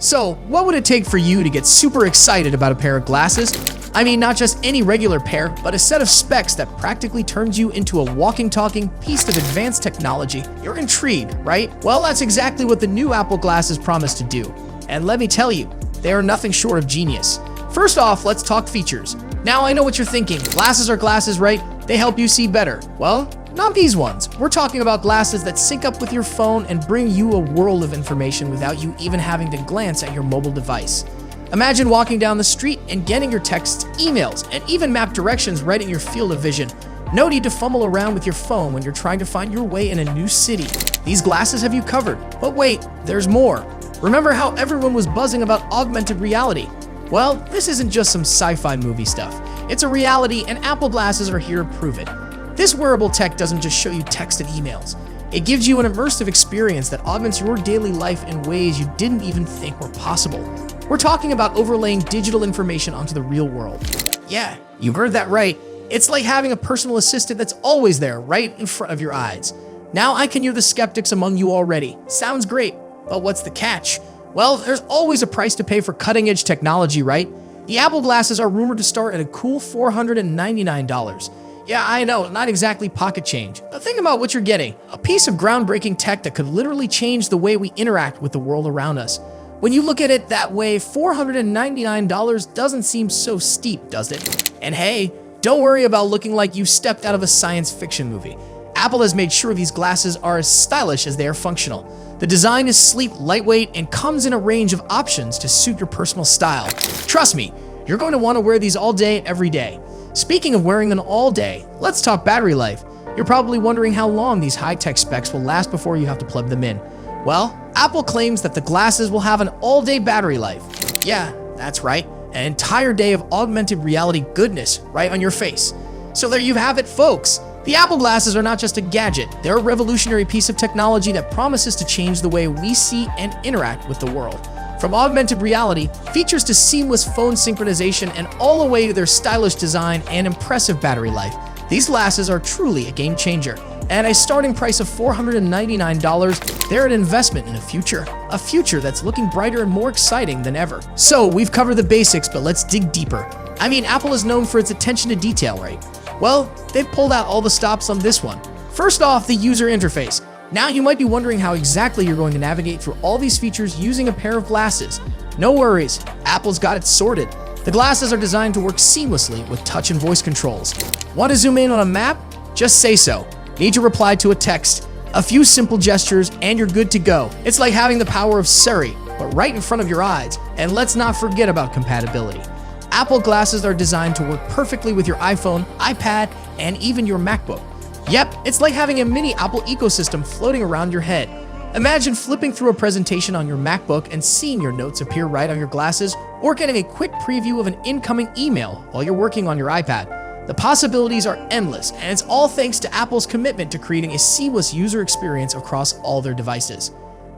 So, what would it take for you to get super excited about a pair of glasses? I mean, not just any regular pair, but a set of specs that practically turns you into a walking, talking piece of advanced technology. You're intrigued, right? Well, that's exactly what the new Apple glasses promise to do. And let me tell you, they are nothing short of genius. First off, let's talk features. Now, I know what you're thinking. Glasses are glasses, right? They help you see better. Well, not these ones. We're talking about glasses that sync up with your phone and bring you a world of information without you even having to glance at your mobile device. Imagine walking down the street and getting your texts, emails, and even map directions right in your field of vision. No need to fumble around with your phone when you're trying to find your way in a new city. These glasses have you covered. But wait, there's more. Remember how everyone was buzzing about augmented reality? Well, this isn't just some sci-fi movie stuff. It's a reality, and Apple glasses are here to prove it. This wearable tech doesn't just show you text and emails. It gives you an immersive experience that augments your daily life in ways you didn't even think were possible. We're talking about overlaying digital information onto the real world. Yeah, you heard that right. It's like having a personal assistant that's always there, right in front of your eyes. Now I can hear the skeptics among you already. Sounds great, but what's the catch? Well, there's always a price to pay for cutting-edge technology, right? The Apple glasses are rumored to start at a cool $499. Yeah, I know, not exactly pocket change. But think about what you're getting. A piece of groundbreaking tech that could literally change the way we interact with the world around us. When you look at it that way, $499 doesn't seem so steep, does it? And hey, don't worry about looking like you stepped out of a science fiction movie. Apple has made sure these glasses are as stylish as they are functional. The design is sleek, lightweight, and comes in a range of options to suit your personal style. Trust me, you're going to want to wear these all day, every day. Speaking of wearing them all day, let's talk battery life. You're probably wondering how long these high-tech specs will last before you have to plug them in. Well, Apple claims that the glasses will have an all-day battery life. Yeah, that's right, an entire day of augmented reality goodness right on your face. So there you have it, folks. The Apple glasses are not just a gadget, they're a revolutionary piece of technology that promises to change the way we see and interact with the world. From augmented reality, features to seamless phone synchronization, and all the way to their stylish design and impressive battery life, these glasses are truly a game changer. At a starting price of $499, they're an investment in a future that's looking brighter and more exciting than ever. So we've covered the basics, but let's dig deeper. I mean, Apple is known for its attention to detail, right? Well, they've pulled out all the stops on this one. First off, the user interface. Now you might be wondering how exactly you're going to navigate through all these features using a pair of glasses. No worries, Apple's got it sorted. The glasses are designed to work seamlessly with touch and voice controls. Want to zoom in on a map? Just say so. Need to reply to a text? A few simple gestures and you're good to go. It's like having the power of Siri, but right in front of your eyes. And let's not forget about compatibility. Apple glasses are designed to work perfectly with your iPhone, iPad, and even your MacBook. Yep, it's like having a mini Apple ecosystem floating around your head. Imagine flipping through a presentation on your MacBook and seeing your notes appear right on your glasses, or getting a quick preview of an incoming email while you're working on your iPad. The possibilities are endless, and it's all thanks to Apple's commitment to creating a seamless user experience across all their devices.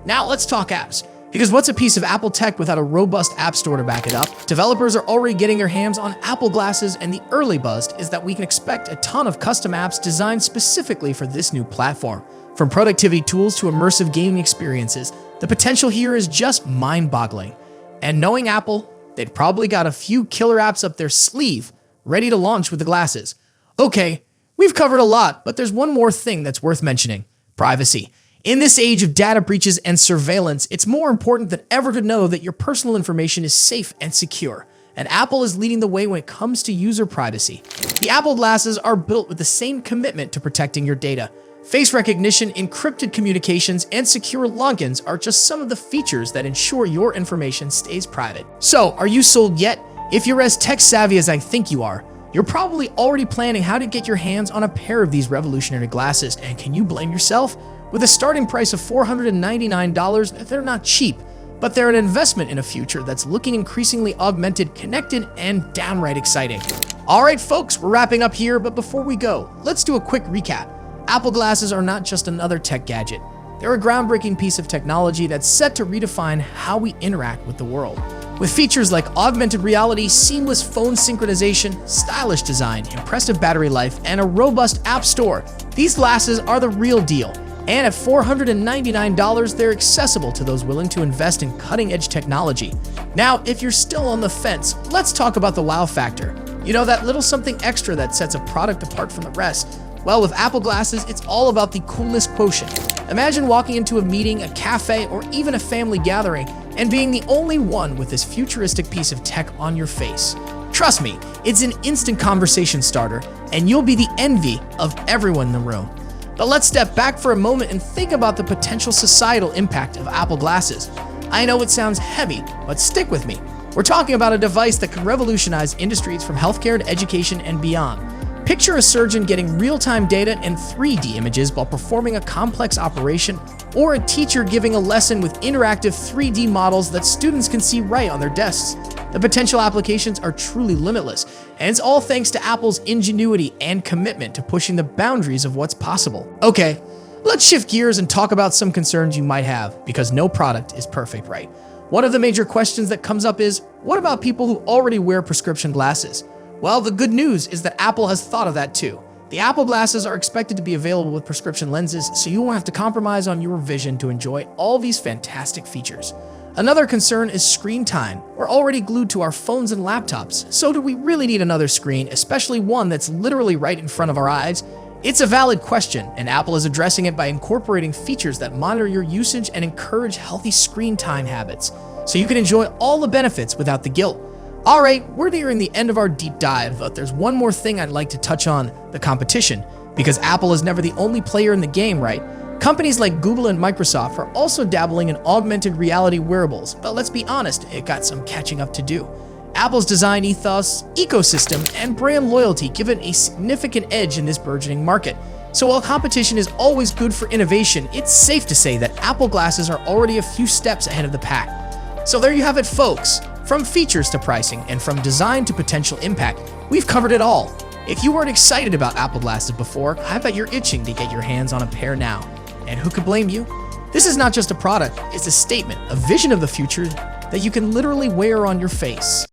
Now let's talk apps. Because what's a piece of Apple tech without a robust app store to back it up? Developers are already getting their hands on Apple glasses, and the early buzz is that we can expect a ton of custom apps designed specifically for this new platform. From productivity tools to immersive gaming experiences, the potential here is just mind-boggling. And knowing Apple, they'd probably got a few killer apps up their sleeve, ready to launch with the glasses. Okay, we've covered a lot, but there's one more thing that's worth mentioning: privacy. In this age of data breaches and surveillance, it's more important than ever to know that your personal information is safe and secure. And Apple is leading the way when it comes to user privacy. The Apple glasses are built with the same commitment to protecting your data. Face recognition, encrypted communications, and secure logins are just some of the features that ensure your information stays private. So, are you sold yet? If you're as tech-savvy as I think you are, you're probably already planning how to get your hands on a pair of these revolutionary glasses, and can you blame yourself? With a starting price of $499, they're not cheap, but they're an investment in a future that's looking increasingly augmented, connected, and downright exciting. Alright folks, we're wrapping up here, but before we go, let's do a quick recap. Apple glasses are not just another tech gadget. They're a groundbreaking piece of technology that's set to redefine how we interact with the world. With features like augmented reality, seamless phone synchronization, stylish design, impressive battery life, and a robust app store, these glasses are the real deal. And at $499, they're accessible to those willing to invest in cutting-edge technology. Now, if you're still on the fence, let's talk about the wow factor. You know, that little something extra that sets a product apart from the rest. Well, with Apple glasses, it's all about the coolness quotient. Imagine walking into a meeting, a cafe, or even a family gathering and being the only one with this futuristic piece of tech on your face. Trust me, it's an instant conversation starter, and you'll be the envy of everyone in the room. But let's step back for a moment and think about the potential societal impact of Apple glasses. I know it sounds heavy, but stick with me. We're talking about a device that can revolutionize industries from healthcare to education and beyond. Picture a surgeon getting real-time data and 3D images while performing a complex operation, or a teacher giving a lesson with interactive 3D models that students can see right on their desks. The potential applications are truly limitless, and it's all thanks to Apple's ingenuity and commitment to pushing the boundaries of what's possible. Okay, let's shift gears and talk about some concerns you might have, because no product is perfect, right? One of the major questions that comes up is, what about people who already wear prescription glasses? Well, the good news is that Apple has thought of that too. The Apple glasses are expected to be available with prescription lenses, so you won't have to compromise on your vision to enjoy all these fantastic features. Another concern is screen time. We're already glued to our phones and laptops, so do we really need another screen, especially one that's literally right in front of our eyes? It's a valid question, and Apple is addressing it by incorporating features that monitor your usage and encourage healthy screen time habits, so you can enjoy all the benefits without the guilt. Alright, we're nearing the end of our deep dive, but there's one more thing I'd like to touch on, the competition, because Apple is never the only player in the game, right? Companies like Google and Microsoft are also dabbling in augmented reality wearables, but let's be honest, it got some catching up to do. Apple's design ethos, ecosystem, and brand loyalty give it a significant edge in this burgeoning market. So while competition is always good for innovation, it's safe to say that Apple glasses are already a few steps ahead of the pack. So there you have it, folks. From features to pricing, and from design to potential impact, we've covered it all. If you weren't excited about Apple glasses before, I bet you're itching to get your hands on a pair now. And who could blame you? This is not just a product, it's a statement, a vision of the future that you can literally wear on your face.